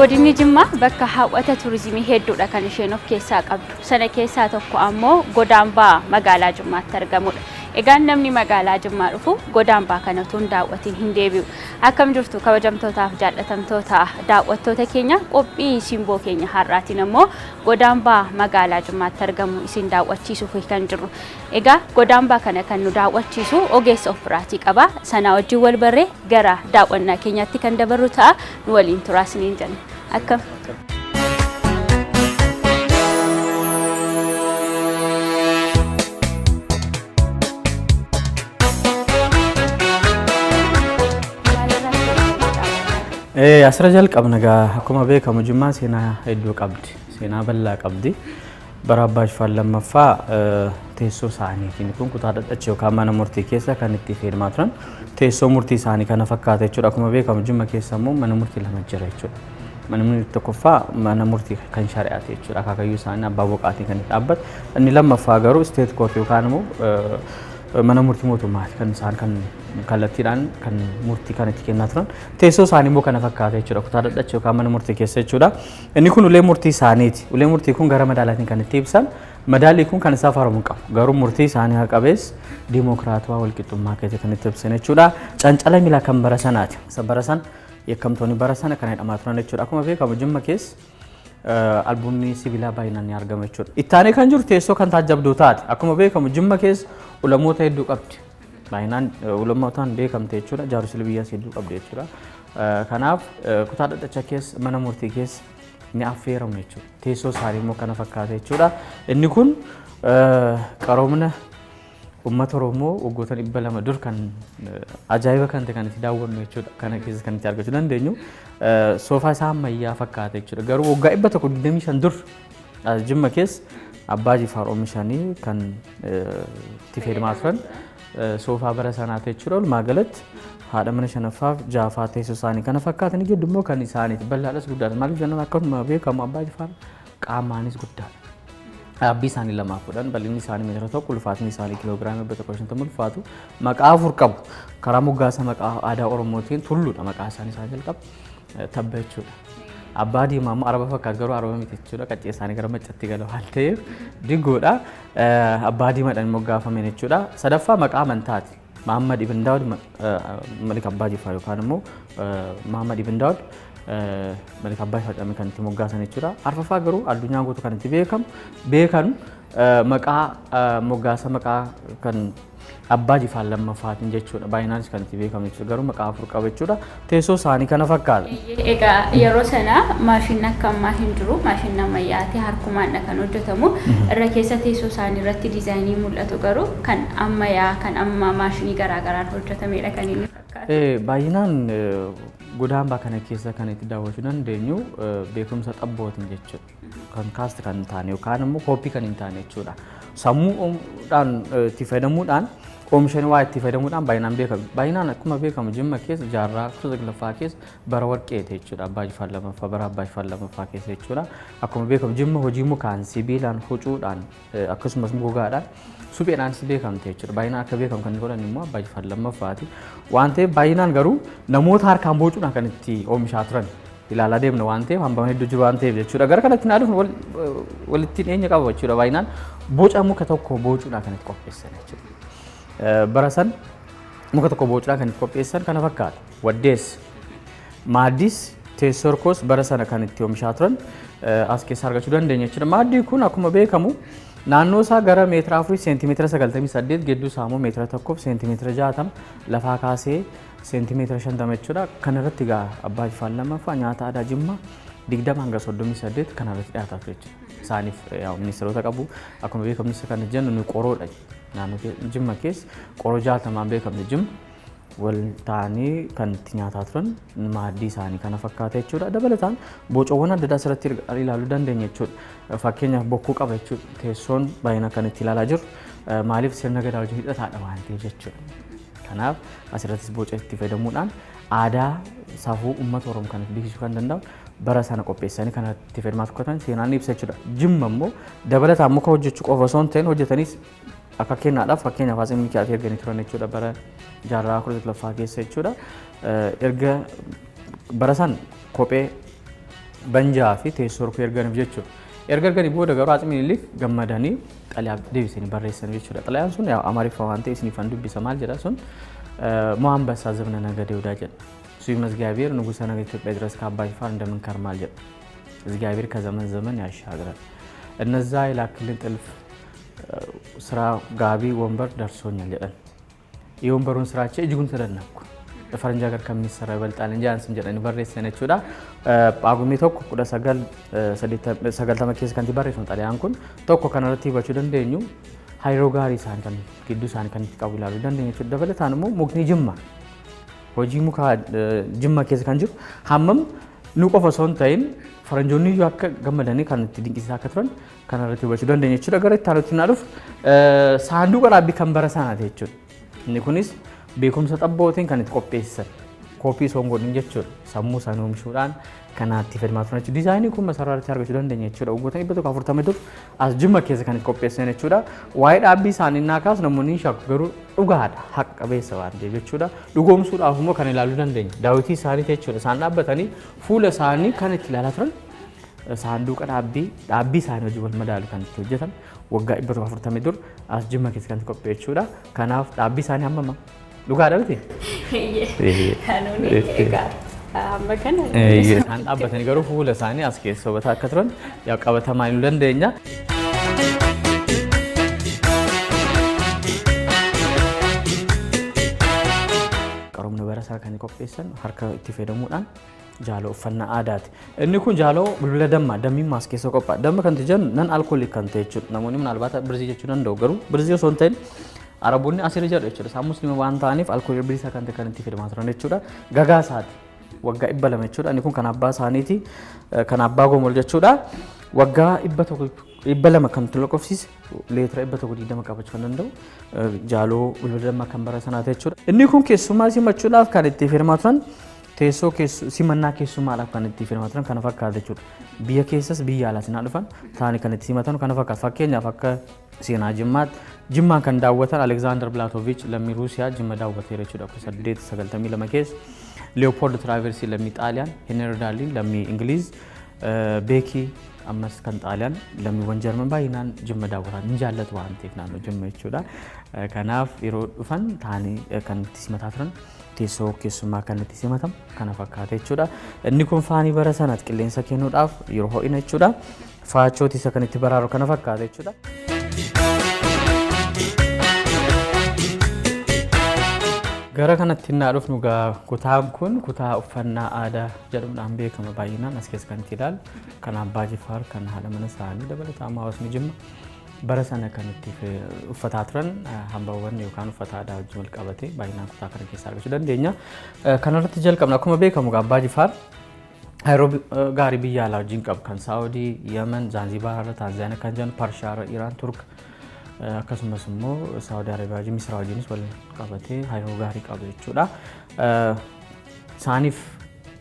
Godinni Jimmaa bakka hawwata turizimii hedduudha kan isheen of keessaa qabdu. Sana keessaa tokko ammoo Godaambaa magaalaa Jimmaatti argamudha. Egaan namni magaalaa Jimmaa dhufu Godaambaa kana utuu hin daawwatiin hin deebi'u. Akkam jirtu kabajamtootaaf jaallatamtoota daawwattoota keenya qophii simboo keenya har'aatiin ammoo Godaambaa magaalaa Jimmaatti argamu isin daawwachiisuuf kan jirru. Egaa Godaambaa kana kan nu daawwachiisu ogeessa of biraatii qaba. Sana wajjin wal barree gara daawwannaa keenyaatti kan dabarru ta'a. Nu waliin turaasiniin jenna. Akkam. Asirra jalqabna egaa akkuma beekamu Jimmaan seenaa hedduu qabdi. Seenaa bal'aa qabdi. Bara Abbaa Jifaar lammaffaa teessoo isaaniitiin kun kutaa dhadhacha yookaan mana murtii keessa kan itti fayyadamaa turan teessoo murtii isaanii kana fakkaata jechuudha. Akkuma beekamu Jimma keessa immoo mana murtii lama jira jechuudha. Mana murtii tokkoffaa mana murtii kan shari'aati jechuudha. Akaakayyuu isaanii abbaa boqaatiin kan dhaabbatu. Inni lammaffaa garuu isteet koortii yookaan immoo mana murtii mootummaati kan isaan kan kallattiidhaan kan murtii kan itti kennaa turan teessoo isaanii immoo kana fakkaata jechuudha. Kutaa dhadhacha yookaan mana murtii keessa jechuudha. Inni kun ulee murtii isaaniiti. Ulee murtii kun gara madaalaatiin kan itti ibsan madaalli kun kan isaa faramu qabu. Garuu murtii isaanii haa qabees diimokiraatawaa walqixxummaa keessatti kan itti ibsan jechuudha. Cancala miilaa kan bara sanaati. Isa bara sana yakkamtoonni bara sana kan hidhamaa turan jechuudha. Akkuma beekamu Jimma keessa albuunni sibiilaa baay'inaan ni argama jechuudha. Ittaanee kan jiru teessoo kan taajjabduu taate. Akkuma beekamu Jimma keessa ulamoota hedduu qabdi. Baay'inaan ulamootaan beekamte jechuudha. Jaarsolii biyyaas hedduu qabdi jechuudha. Kanaaf kutaa dhadhacha keessa mana murtii keessa ni affeeramu jechuudha. Teessoo isaanii immoo kana fakkaata jechuudha. Inni kun qaroomina uummata Oromoo waggoota 200 dur kan ajaa'iba kan ta'e kan itti daawwannu jechuudha. Kana keessa kan itti argachuu dandeenyu soofaa isaa ammayyaa fakkaata jechuudha. Garuu waggaa 125 dur Jimma keessa Abbaa Jifaar oomishanii kan itti fayyadamaa turan soofaa bara sanaati jechuudha. Walumaa galatti haadha mana shanaffaaf jaafaa teessoo isaanii kana fakkaatan gidduu immoo kan isaaniiti bal'aadhas guddaadha. Maaliif jennaan akkuma beekamu Abbaa Jifaar qaamaanis guddaadha. Abbii isaanii lamaa fudhan bal'inni isaanii meetira tokko ulfaatinni isaanii kiloogiraamii 150 ulfaatu maqaa afur qabu. Karaa moggaasa maqaa aadaa Oromootiin tulluudha maqaa isaanii isaa jalqaba tabba jechuudha. Abbaa Diimaa immoo araba fakkaatu garuu araba miti jechuudha. Qaccee isaanii gara maccatti gala waan ta'eef diggoodha. Abbaa Diimaadhaan moggaafameen jechuudha. Sadaffaa maqaa amantaati. Mahammad Ibn Daawud Malik Abbaa Jifaar yookaan immoo Mahammad Ibn Daawud Malik Abbaa Jifaar kan itti moggaasan jechuudha. Arfaffaa garuu addunyaan guutuu kan itti beekan maqaa moggaasa maqaa kan Abbaa Jifaar lammaffaatiin jechuudha. Baay'inaanis kan itti beekamu jechuudha. Garuu maqaa afur qaba jechuudha. Teessoo isaanii kana fakkaata. Egaa yeroo sana maashinni akka ammaa hin jiru. Maashinni ammayyaati harkumaan kan hojjetamu. Irra keessa teessoo isaanii irratti diizaayinii mul'atu garuu kan ammayyaa kan amma maashinii garaagaraan hojjetamedha kan inni fakkaatu. Baay'inaan Godaambaa kana keessa kan itti daawwachuu dandeenyu beekumsa xabbootiin jechuudha. Kan kaasti kan hin taane yookaan immoo kooppii kan hin taane jechuudha. Sammuudhaan itti fayyadamuudhaan oomishanii waa itti fayyadamuudhaan baay'inaan beekamu. Baay'inaan akkuma beekamu Jimma keessa jaarraa 19ffaa keessa bara warqeeti jechuudha. Abbaa Jifaar lammaffaa bara Abbaa Jifaar lammaffaa keessa jechuudha. Akkuma beekamu Jimma hojii mukaan sibiilaan huccuudhaan akkasumas gogaadhaan supheedhaan beekamte jechuudha. Baay'inaan akka beekamu kan godhan immoo Abbaa Jifaar lammaffaati. Waan ta'eef baay'inaan garuu namoota harkaan bocuudhaan kan itti oomishaa turan. Ilaalaa deemna waan ta'eef hambaan hedduu jiru waan ta'eef jechuudha. Gara kanatti naaduuf walitti dhiyeenya qaba jechuudha. Baay'inaan boca muka tokko bocuudhaan kan itti qopheessan jechuudha. Bara san muka tokko bocuudhaan kan itti qopheessan kana fakkaata. Waddees, maaddis, teessoo hirkoos bara sana kan itti oomishaa turan as keessa argachuu dandeenya jechuudha. Maaddii kun akkuma beekamu naannoo isaa gara meetira 4 seentimeetira 98 gidduu isaa immoo meetira 1 seentimeetira 60 lafaa kaasee seentimeetira 50 jechuudha. Kan irratti egaa Abbaa Jifaar lammaffaa nyaata aadaa Jimmaa 20 hanga 38 kan irratti dhiyaataa ture jechuudha. Isaaniif ministeerota qabu. Akkuma beekamu kan jennu nu qoroodha. Naannoo Jimma keessa qoroo 60 beekamte Jimma wal ta'anii kan itti nyaataa turan maaddii isaanii kana fakkaata jechuudha. Dabalataan bocoowwan adda addaa asirratti ilaaluu dandeenya jechuudha. Fakkeenyaaf bokkuu qaba jechuudha. Teessoon baay'ina kan itti ilaalaa jiru maaliif sirna gadaa wajjin hidhataadha waan ta'eef jechuudha. Kanaaf asirrattis boca itti fayyadamuudhaan aadaa safuu uummata Oromoo kan beeksisuu kan danda'u bara sana qopheessanii kan itti fayyadamaa turan seenaan ibsa jechuudha. Jimma immoo dabalataan muka hojjechuu qofa osoo hin ta'in hojjetaniis akka kennaadhaaf fakkeenyaaf as inni kiyaatee erganii turan jechuudha bara jaarraa 19ffaa keessa jechuudha. Erga bara san kophee banjaa fi teessoo rukuu erganiif jechuudha. Erga erganii booda garuu Atse Minilik gammadanii xalayaa deebisanii barreessan jechuudha. Xalayaan sun Amaariffaa waan ta'eef isiniif dubbisa maal jedha sun ሞአንበሳ ዘመነ ነገደ ይሁዳ ጀን ሱይም እግዚአብሔር ንጉሠ ነገሥት ኢትዮጵያ ድረስ ከአባ ጅፋር እንደምን ከርማል ጀን እግዚአብሔር ከዘመን ዘመን ያሻግራል። እነዛ ይላክልን ጥልፍ ስራ ጋቢ ወንበር ደርሶኛል ጀን የወንበሩን ስራቸው እጅጉን ተደነቅኩ። ፈረንጅ ሀገር ከሚሰራ ይበልጣል እንጂ አንስም ጀን በሬሰነችውዳ ጳጉሜ ቶኮ ቁዳ ሰገል ተመኬስ ከንቲ በሬሰን ጣሊያን ኩን ቶኮ ከነረቲ በቹ ደንደኙ ሃይሮ ጋሪ ሳን kan gidduu isaan kan qabu ilaalu dandeenya dabalataan immoo mukni jimma hojii muka jimma keessa kan jiru hammam nu qofa osoo hin ta'in faranjoonni iyyuu akka gammadanii kan itti dinqisiisaa akka turan kan irratti hubachuu dandeenya jechuudha. Gara itti aanutti naa dhufu saanduqa dhaabbii kan bara sanaati jechuudha. Inni kunis beekumsa xabbootiin kan itti qopheessan koopii osoo hin godhin jechuudha. Sammuu isaanii oomishuudhaan kanaatti fayyadamaa turan jechuudha. Diizaayinii kun masaraa irratti argachuu dandeenya jechuudha. Waggoota 140 dur as jimma keessa kan itti qopheessan jechuudha. Waa'ee dhaabbii isaanii naa kaasu namoonni shakku garuu dhugaadha haqa qabeessa waan ta'eef jechuudha. Dhugoomsuudhaaf immoo kan ilaaluu dandeenya. Daawwitii isaanii jechuudha. Isaan dhaabbatanii fuula isaanii kan itti ilaalaa turan saanduqa dhaabbii isaanii hojii wal madaalu kan itti hojjetan waggaa 140 dur as jimma keessa kan itti qopheessan jechuudha. Kanaaf dhaabbii isaanii hammama? Dhugaadha miti? Kanuuni egaa amma kana isaan dhaabbatanii garuu fuula isaanii as keessa hubataa akka turan yaa qabatamaa hin dandeenya. Qaroomni barasaa kan qopheessan harka itti fayyadamuudhaan jaaloo uffannaa aadaati. Inni kun jaaloo bulbula dammaa dammiin maas keessa qophaa'a. Damma kan jennu nan alkoolii kan ta'e jechuudha. Namoonni maalbaata birzii jechuu danda'u garuu birzii osoo hin ta'in Araboonni asirra jedhu jechuudha. Isaan musliima waan ta'aniif alkoolii bilisa kan ta'e kan itti fayyadamaa turan jechuudha. Gagaa isaati. Waggaa 200 jechuudha. Inni kun kan abbaa isaaniiti. Kan abbaa gomol jechuudha. Waggaa 200 kan lakkoofsise leetira 120 qabachuu kan danda'u jaaloo bulbula dammaa kan bara sanaati jechuudha. Inni kun keessummaa simachuudhaaf kan itti fayyadamaa turan teessoo simannaa keessummaadhaaf kan itti fayyadamaa turan kana fakkaata jechuudha. Biyya keessas biyya alaas naa dhufan taa'anii kan itti simatan kana fakkaata. Fakkeenyaaf akka seenaa Jimmaatti Jimmaan kan daawwatan Alexander Blatovich lammii Ruusiyaa Jimma daawwateera jechuudha. 1892 keessa Leopold Traversi lammii Xaaliyaan, Henry Darley lammii Ingiliiz, Beekii ammas kan Xaaliyaan lammiiwwan Jarman baay'inaan Jimma daawwatan ni jaallatu waan ta'eef naannoo Jimma jechuudha. Kanaaf yeroo dhufan taa'anii kan itti simataa turan teessoo keessummaa kan itti simatamu kana fakkaata jechuudha. Inni kun faanii bara sanaatti qilleensa kennuudhaaf yeroo ho'ina jechuudha. Faachooti isa kan itti baraaru kana fakkaata jechuudha. Gara kanatti naa dhufnu kutaan kun kutaa uffannaa aadaa jedhamuudhaan beekama baay'inaan as keessa kan itti ilaalu kan Abbaa Jifaar kan haadha mana isaanii dabalataan hawaasni Jimma bara sana kan itti uffataa turan hambawwan yookaan uffata aadaa wajjin wal qabate baay'inaan kutaa kana keessa argachuu dandeenya. Kanarratti jalqabna akkuma beekamu Abbaa Jifaar hariiroo gaarii biyya alaa wajjin qabu kan Saawudii, Yemen, Zaanzibaar, Taanzaaniyaa kan jiran Parshaa, Iraan, Turk akkasumas immoo Saawudi Arabiyaa wajjin Misraa wajjinis wal qabatee hariiroo gaarii qabu jechuudha. Isaaniif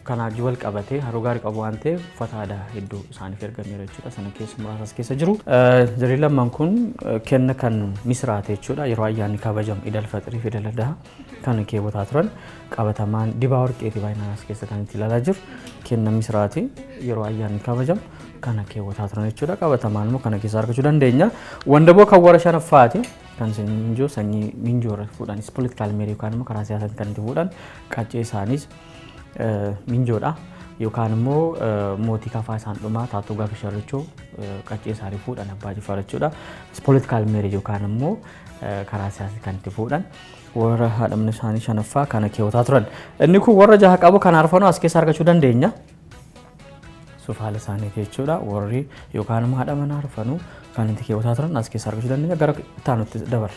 kana wajjin wal qabatee hariiroo gaarii qabu waan ta'eef uffata aadaa hedduu isaaniif ergameera jechuudha. Sana keessa muraasas keessa jiru. Jarri lamman kun kenna kan Misraati jechuudha. Yeroo ayyaanni kabajamu Idil Fixrii fi Idil Adhaa kan keewwataa turan qabatamaan dibaa warqeetii baay'inaan as keessa kan itti ilaalaa jiru kenna Misraati yeroo ayyaanni kabajamu kana keewwataa turan jechuudha. Qabatamaan immoo kana keessa argachuu dandeenya. Wandaboo kan warra shanaffaati kan sanyii minjoo irra fuudhanis politikaal meerii yookaan immoo karaa siyaasaa kan itti fuudhan qaccee isaanis minjoodha yookaan immoo mootii kafaa isaan dhumaa Taatoo Gaafa Sharrichoo qaccee isaanii fuudhan Abbaa Jifaar jechuudha. Politikaal meerii yookaan immoo karaa siyaasaa kan itti fuudhan warra haadha mana isaanii shanaffaa kana keewwataa turan. Inni kun warra jaha qabu kan arfanuu as keessa argachuu dandeenya. Sufaala isaanii jechuudha. Warri yookaan immoo haadha mana arfanuu kan itti keewwataa turan as keessa argachuu dandeenya. Gara taanutti dabarra.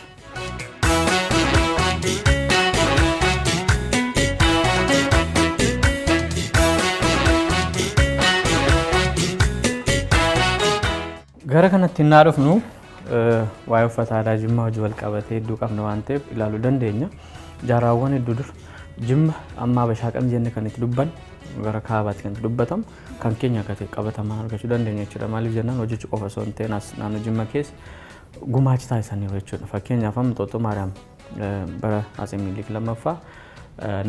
Gara kanatti naa dhufnu waa'ee uffata aadaa Jimmaa wajjin wal qabatee hedduu qabna waan ta'eef ilaaluu dandeenya. Jaaraawwan hedduu dur Jimma amma Habashaaqam jenne kan itti dubban gara kaabaatti kan itti dubbatamu kan keenya akka ta'e qabatamaan argachuu dandeenya jechuudha. Maaliif jennaan hojichi qofa osoo hin ta'in naannoo Jimma keessa gumaachi taasisaniiru jechuudha. Fakkeenyaaf amma Xooxxoo Maariyaam bara Atse Minilik lammaffaa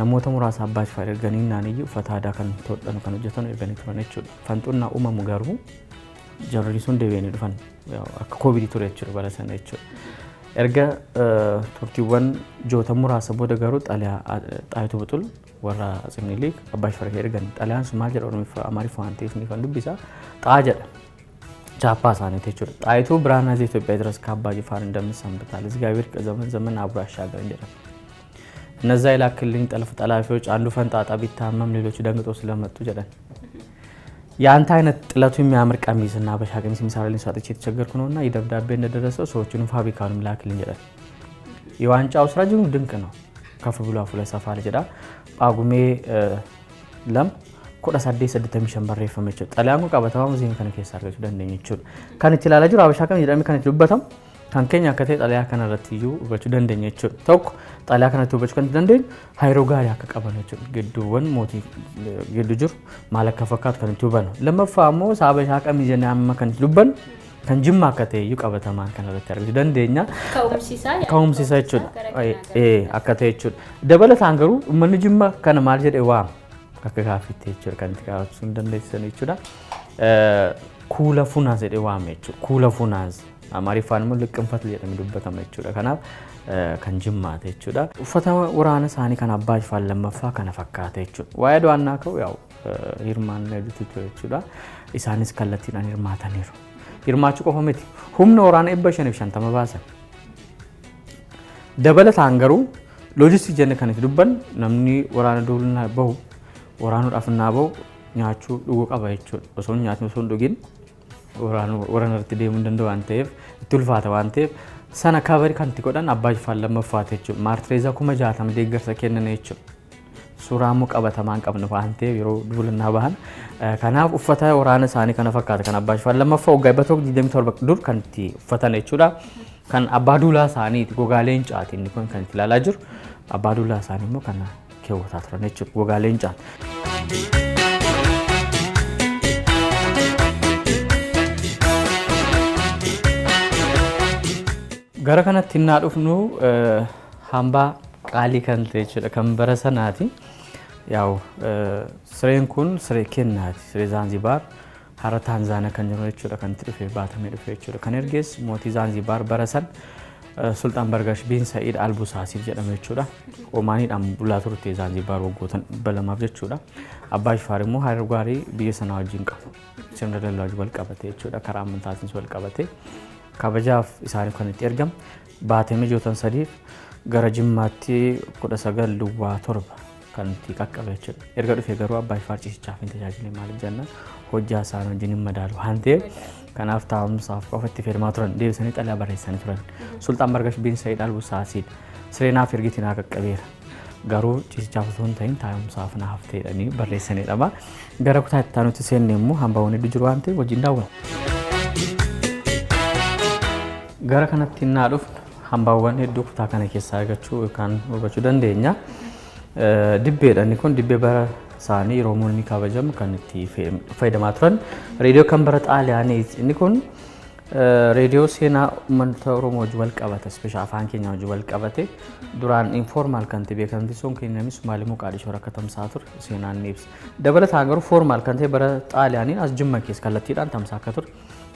namoota muraasa abbaa jifaar erganii naaniyyi uffata aadaa kan tolchan kan hojjetan erganii turan jechuudha. Fanxunnaa uumamu garuu jarri sun deebi'anii dhufan akka koovidii ture jechuudha bara sana jechuudha. Erga turtiiwwan joota muraasa booda garuu xaayituu buxul warra Minilik abbaa jifaar ergan xalayaan sun maal jedha Oromoo Amaariffaa waan ta'eef ni kan dubbisa xaa jedha. ቻፓ ሳኔት ይችላል ጣይቱ ብራና ዘ ኢትዮጵያ ድረስ ካባጅ ፋር እንደምሰንብታል እግዚአብሔር ከዘመን ዘመን አብሮ ያሻገር እንጀራ እነዛ ይላክልኝ ጠልፍ ጠላፊዎች አንዱ ፈንጣጣ ቢታመም ሌሎቹ ደንግጦ ስለመጡ ጀደን ያንተ አይነት ጥለቱ የሚያምር ቀሚስና አበሻ ቀሚስ የሚሰራልኝ ሰጥቼ የተቸገርኩ ነውና ይደብዳቤ እንደደረሰው ሰዎቹን ፋብሪካውንም ላክልኝ ጀደን የዋንጫው ስራ ጅኑ ድንቅ ነው ከፍ ብሎ አፉ ላይ ሰፋ ለጀዳ ጳጉሜ ለም ኮዳ ሳዴ ሰደተም ሸምበሬ ፈመች ጣሊያኑ ቀበታው ሙዚየም ከነ ከሳርገች ደንደኝቹ ካን ይችላል ጅሩ አበሻ ቀሚስ ይደም ካን ይሉበታም ካንከኛ ከተ ጣሊያ ከነ ረትዩ በቹ ደንደኝቹ ተውኩ ጣሊያ ከነ ተውበቹ ከነ ደንደኝ ሃይሮ ጋር ያከቀበለች ግዱወን ሞቲ ግዱ ጅሩ ማለከ ፈካት ከነ ቱበን ለመፋሞ ሳበሻ ቀሚስ የና መከን ይሉበን ከንጅማ ከተዩ ቀበተማን ከነ ረትያርገች ደንደኛ ከውምሲሳ ይቹ አከተይቹ ደበለት አንገሩ ምን ጅማ ከነ ማልጀ ዋ ከካፊት ይችላል ካንት ጋር እንደነሰነ ይችላል ኩለ ፉናዝ ደዋም ይችላል ኩለ ፉናዝ አማሪፋን ምን ልቅንፈት ለየተምዱበት አመችላ ካና ከንጅማተ ይችላል ኡፈታ ወራነ ሳኒ ካና አባጅ ፋል ለመፋ ካና ፈካተ ይችላል ዋይዶ አናከው ያው ይርማን ለዱት ይችላል ኢሳንስ ከለቲና ይርማታ ነሩ ይርማቹ ቆፈመት ሁምነ ወራነ ይበሸነ ብሻን ተመባሰ ደበለት አንገሩ ሎጂስቲክ ጀነ ካነ ይዱበን ነምኒ ወራነ ዶልና በው ወራኑ ዳፍናበው ኛቹ ዱጎ ቀባይቹ በሶን ኛቱ ሶን ዱጊን ወራነርት ደም እንደው አንቴፍ ቱልፋታ አንቴፍ ሰና ካቨሪ ካንቲ ቆዳን አባጅ ፋል ለመፋተቹ ማርትሬዛ ኩመጃታም ደገርሰ ከነነቹ ሱራሙ ቀበተማን ቀብነ ፋንቴ ይሮ ዱልና ባህን ካናፍ ኡፈታ ወራነ ሳኒ ከነፈካተ ካና አባጅ ፋል ለመፋው ጋይበቶክ ዲደም ተርበቅ ዱር ካንቲ ኡፈታ ነቹዳ ካን አባዱላ ሳኒ ጎጋሌን ጫቲ እንኮን ካንቲ ላላጅር አባዱላ ሳኒ ሞ ካና ከወታትረ ነች ጎጋሌን ጫት ጋራ ከናት እናዱፍኑ ሃምባ ቃሊ ከንተ ይችላል ከንበረሰናቲ ያው ስሬንኩን ስሬኬናቲ ስሬ ዛንዚባር ሀረ ታንዛኒያ ከንጀሮ ይችላል ከንትሪፌ ባተሜ ድፌ ይችላል ከነርጌስ ሞቲ ዛንዚባር በረሰን ሱልጣን በርጋሽ ቢን ሰኢድ አልቡሳሲ ጀደመ ይችላል ኦማኒ ዳም ቡላቱርቴ ዛንዚባር ወጎተን በለማብጀ ይችላል አባጅ ፋሪሞ ሃይርጓሪ ቢየሰናው ጂንቃ ሰንደላጅ ወልቀበቴ ይችላል ከራምንታትን ወልቀበቴ ካበጃፍ ኢሳኒ ከነት ይርገም ባተሜ ጆተን ሰዲፍ ገረጅማቲ ቆደ ሰገል ዱዋ ቶርባ ከንቲ ቀቀበች እርገዱ ፈገሩ አባጅ ፋርጪ ሲቻፈን ተጃጅለ ማለት ጀና ሆጃ ሳኖ ጂንም መዳሉ አንቴ ከናፍታም ሳፍ ቆፈት ፈርማትረን ዴብሰኒ ጠላ በረሰኒ ፍረን ሱልጣን በርጋሽ ቢን ሰኢድ አልቡሳሲ ስሬና ፍርጊቲና ቀቀቤር ጋሩ ጪቻፉን ታይን ታይም ሳፍና ሀፍቴ ደኒ በረሰኒ ደማ ገረኩታ ታኑት ሰኔሙ ሃምባውን ዱጅሩ አንቴ ወጂንዳው ጋራ ከነቲና ዱፍ ሃምባውን ሄዱ ኩታ ከነ ኬሳ ያገቹ ካን ወበቹ ደንደኛ ዲቤ ደኒ ኮን ዲቤ በረ ሳኒ ሮሞኒ ካበጀም ከንቲ ፈይደማትረን ሬዲዮ ከንበረ ጣሊያን እንኮን ሬዲዮ ሴና መንተ ሮሞጅ ወልቀበተ ስፔሻል አፋንኬኛው ወልቀበተ ዱራን ኢንፎርማል ከንቲ ቤከንቲ ሶን ከነሚስ ማለሙ ቃዲሾ ረከተም ሳቱር ሴና ኔብስ ደበለት ሀገሩ ፎርማል ከንቲ በረ ጣሊያን አስጅመኬስ ከለቲዳን ተምሳከቱር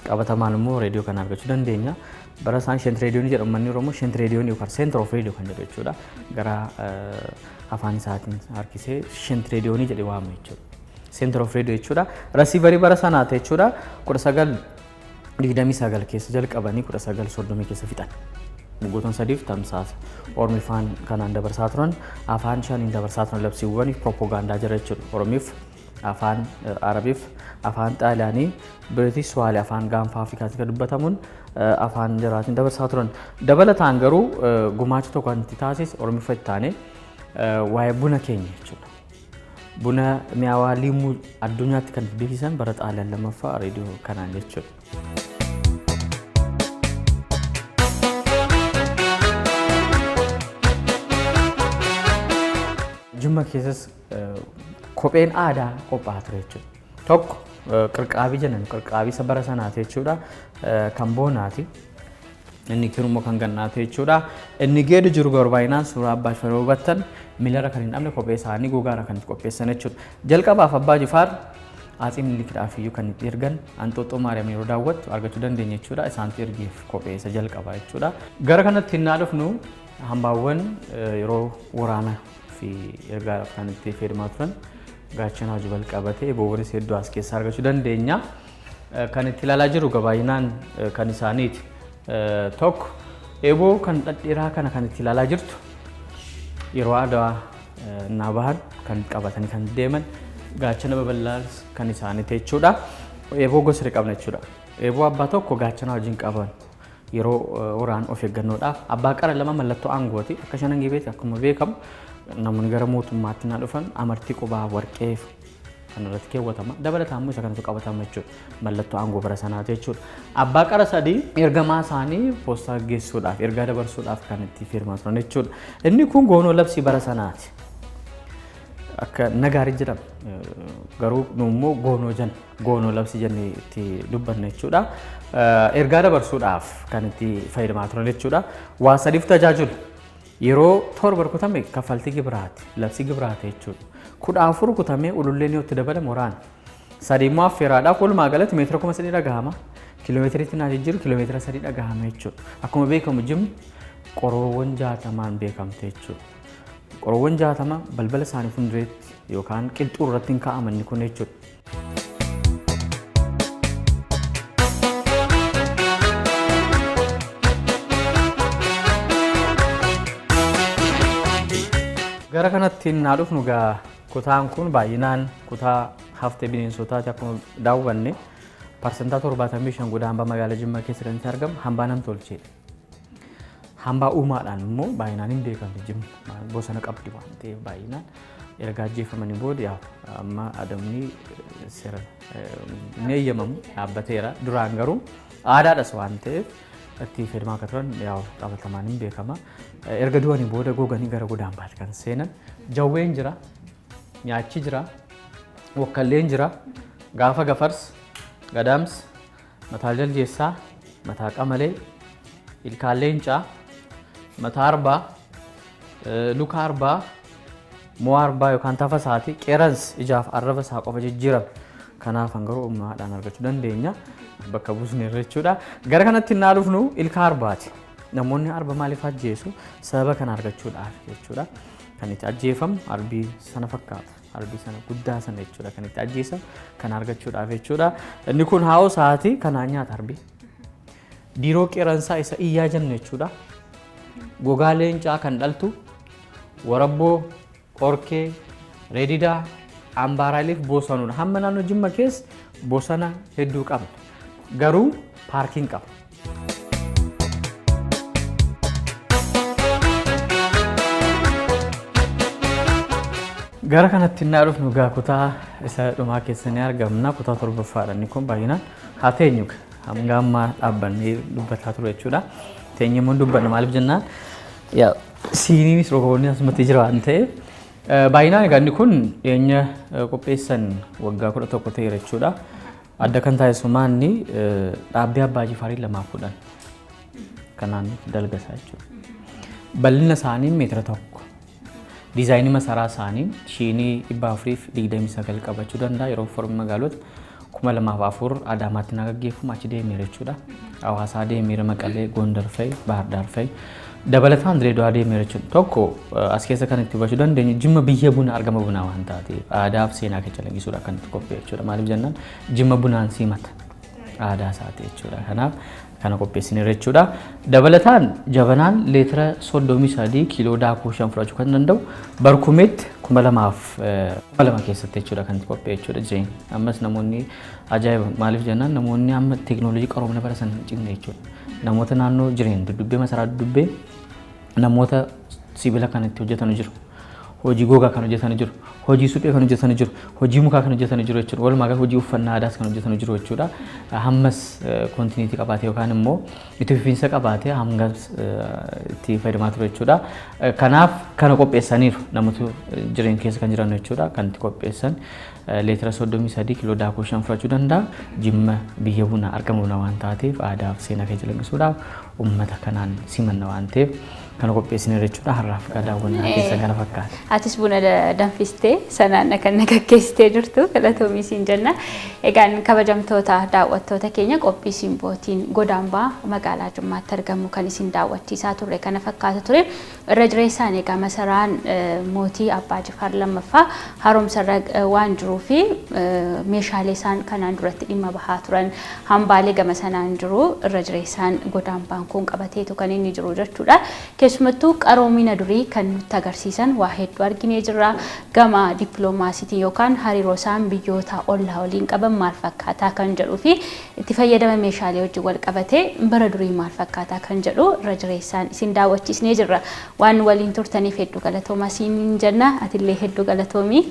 ቀበተማንሙ ሬዲዮ ከናርገቹ ደንደኛ በረሳን ሸንት ሬዲዮ ነው ጀርመኒ ሮሞ ሸንት ሬዲዮ ነው ከር ሴንትር ኦፍ ሬዲዮ ከንደቹዳ ገራ አፋን ሰዓትን አርኪሴ ሸንት ሬዲዮ ነው ጀዲዋ ማይቹ ሴንትር ኦፍ ሬዲዮ ይቹዳ ሪሲቨሪ በረሳናተ ይቹዳ ቁርሰገል ዲግደሚ ሰገል ኬስ ጀልቀበኒ ቁርሰገል ሶዶሚ ኬስ ፊጣን ሙጎቶን ሰዲፍ ተምሳስ ኦርሚፋን ካና እንደ በርሳትሮን አፋን ሻን እንደ በርሳትሮን ለብሲ ወኒ ፕሮፓጋንዳ ጀረቹ ኦሮሚፍ አፋን አረቢፍ አፋን ጣሊያኒ ብሪቲሽ ሷሊ አፋን ጋንፋ አፍሪካ ተከድበታሙን አፋን ጀራት እንደ በርሳትሮን ደበለት አንገሩ ጉማቹ ተኳንቲታሲስ ኦሮሚፈታኔ ዋይ ቡና ኬኝ ይችላል ቡና ሚያዋሊሙ አዱኛት ከን ቢሂሰን በረጣለን ለመፋ ሬዲዮ ካናን ይችላል ጅማ ኬሰስ ኮፔን አዳ ቆጳትሬች ቶክ ቅርቃቢ ጀነን ቅርቃቢ ሰበረሰናት ይችላል ካምቦናቲ inni kirummoo kan gannaate jechuudha. Inni geedu jiru garbaayinaan suuraa abbaa jifaar hubattan miilara kan hin dhabne kophee isaanii gogaara kan qopheessan jechuudha. Jalqabaaf abbaa jifaar Atsi Minilikidhaaf iyyuu kan itti ergan Anxooxxoo Maariyaam yeroo daawwattu argachuu dandeenya jechuudha. Isaantu ergeef kophee isa jalqabaa jechuudha. Gara kanatti hinnaa dhufnu hambaawwan yeroo waraana fi ergaadhaaf kan itti fayyadamaa turan gaachana wajjin qabatee boowwanis hedduu as keessaa argachuu dandeenya. Kan itti ilaalaa jiru gabaayinaan kan isaaniiti. Tokko eeboo kan dhadheeraa kana kan itti ilaalaa jirtu yeroo aadaa naa bahan kan qabatanii kan deeman gaachana babal'aas kan isaaniiti jechuudha. Eeboo gosa sadii qabna jechuudha. Eeboo abbaa tokko gaachana wajjin qaban yeroo waraan of eeggannoodhaaf abbaa qara lama mallattoo aangooti akka shanan gibeeti akkuma beekamu namoonni gara mootummaatti naa dhufan amartii qubaa warqee kan irratti keewwatama dabalataan immoo isa kanatu qabatama jechuudha mallattoo aangoo bara sanaati jechuudha. Abbaa qara sadii ergamaa isaanii poostaa geessuudhaaf ergaa dabarsuudhaaf kan itti firmaa turan jechuudha. Inni kun goonoo labsii bara sanaati. Akka nagaarii jedhama garuu nuummoo goonoo labsii jennee itti dubbanna jechuudha. Ergaa dabarsuudhaaf kan itti fayyadamaa turan jechuudha. Waa sadiif tajaajilu yeroo torba rukutame kaffaltii gibiraati labsii gibiraati jechuudha. 14 rukutamee ululleen yoo itti dabalamu waraana. Sadii immoo affeeraadhaaf walumaa galatti meetira 3,000 dhagahama. Kiiloomeetiriitti naa jijjiiru kiiloomeetira 3 dhagahama jechuudha. Akkuma beekamu Jimma qoroowwan 60 beekamte jechuudha. Qoroowwan 60 balbala isaanii fuuldureetti yookaan qilxuu irratti hin kaa'aman kun jechuudha. Gara kanatti naa dhufnu gaa kutaan kun baay'inaan kutaa haftee bineensotaati akkuma daawwanne parsantaa 75 godina hambaa magaalaa Jimmaa keessatti argamu hambaa nam-tolcheedha. Hambaa uumaadhaan immoo baay'inaan hin beekamne Jimma bosona qabdi waan ta'eef baay'inaan erga ajjeefamanii booda amma adamni seera ni eeyyamamu dhaabbateera. Duraan garuu aadaadhas waan ta'eef itti fayyadamaa akka turan qabatamaan hin beekama. Erga du'anii booda goganii gara godina hambaatti kan seenan jawween jira, nyaachi jira, wakkalleen jira, gaafa gafarsa, gadaamsa, mataa jaljeessaa, mataa qamalee, ilkaan leencaa, mataa arbaa, luka arbaa, mo'aa arbaa yookaan tafa isaati qeerransi ijaaf arraba isaa qofa jijjiirame. Kanaaf garuu uumaadhaan argachuu dandeenya bakka buusne jechuudha. Gara kanatti naa dhufnu ilka arbaati. Namoonni arba maaliif ajjeesu sababa kana argachuudhaaf jechuudha. Kan itti ajjeefamu arbii sana fakkaata. Arbii sana guddaa sana jechuudha kan itti ajjeesamu kan argachuudhaaf jechuudha. Inni kun haa'oo sa'aatii kanaan nyaata arbii. Diiroo qeerransaa isa iyyaa jennu jechuudha. Gogaa leencaa kan dhaltu warabboo, qorkee, reedidaa, ambaaraaliif bosonuudha. Hamma naannoo Jimma keessa bosona hedduu qabna. Garuu paarkiin qaba. Gara kanatti naa dhufnu gaa kutaa isa dhumaa keessa ni argamna. Kutaa torbaffaadha. Inni kun baay'inaan haa teenyu hanga ammaa dhaabbannee dubbataa ture jechuudha. Teenyee immoo dubbanna maaliif jennaan siiniinis rogoonni asumatti jira waan ta'eef baay'inaan egaa inni kun dhiyeenya qopheessan waggaa 11 ta'eera jechuudha. Adda kan taasisumaa inni dhaabbii abbaa jifaarii 210 kanaan dalgasaa jechuudha. Bal'ina isaanii meetira 1. Diizaayinii masaraa isaanii shiinii 429 qabachuu danda'a. Yeroo foormi magaalota 2004 Adaamaatti na gaggeeffamu achi deemeera jechuudha. Hawaasaa deemeera, Maqalee, Gondar fa'i, Bahar Daar fa'i. Dabalataan Dirreedawaa deemeera jechuudha. Tokko as keessa kan itti hubachuu dandeenyu Jimma biyya buna argama bunaa waan taateef aadaaf seenaa keessa calaqqisuudha kan itti qopheessu jechuudha. Maaliif jennaan Jimma bunaan simata aadaa isaati jechuudha. Kanaaf kana qopheessineera jechuudha. Dabalataan jabanaan leetira 33 kiiloo daakuu 5 fudhachuu kan danda'u barkumeetti 2002 keessatti jechuudha kan itti qopheessu jechuudha. Ammas namoonni ajaa'iba maaliif jennaan namoonni amma teekinooloojii qaroomina bara sana hin cinne jechuudha. Namoota naannoo jireenya dubbee masaraa dubbee namoota sibiila kan itti hojjetan jiru. hojii gogaa kan hojjetanii jiru, hojii suphee kan hojjetanii jiru, hojii mukaa kan hojjetanii jiru jechuudha. Walumaa gala hojii uffannaa aadaas kan hojjetanii jiru jechuudha. Hammas kontiiniitii qabaatee yookaan immoo itti fufiinsa qabaatee hammas itti fayyadamaa ture jechuudha. Kanaaf kana qopheessaniiru namoota jireenya keessa kan jiran jechuudha. Kan itti qopheessan leetira 33 kiiloo daakuu 5 fudhachuu danda'a. Jimma biyya bunaa argamu waan taateef aadaa fi seenaa keessa laggisuudhaaf uummata kanaan simanna waan ta'eef kan qopheessine jechuudha. Har'aaf daawwannaa keessa kana fakkaata. Atis buna danfistee sanaan kan nagaggeessitee jirtu galatoomii siin jenna. Egaan kabajamtoota daawwattoota keenya qophii simbootiin godaambaa magaalaa Jimmaatti argamu kan isin daawwachiisaa turre kana fakkaata ture. Irra jireessaan egaa masaraan mootii Abbaa Jifaar lammaffaa haaromsarra waan jiruu fi meeshaalee isaan kanaan duratti dhimma bahaa turan hambaalee gama sanaan jiru irra jireessaan godaambaan kun qabateetu kan inni jiru jechuudha. Keessumattuu qaroomina durii kan nutti agarsiisan waa hedduu arginee jirra. Gama dippiloomaasiitiin yookaan hariiroo isaan biyyoota ollaa waliin qaban maal fakkaataa kan jedhuu fi itti fayyadama meeshaalee wajjin wal qabatee bara durii maal fakkaataa kan jedhu irra jireessaan isin daawwachiisnee jirra. Waan waliin turtaniif hedduu galatoomaa siin jenna. Atillee hedduu galatoomii.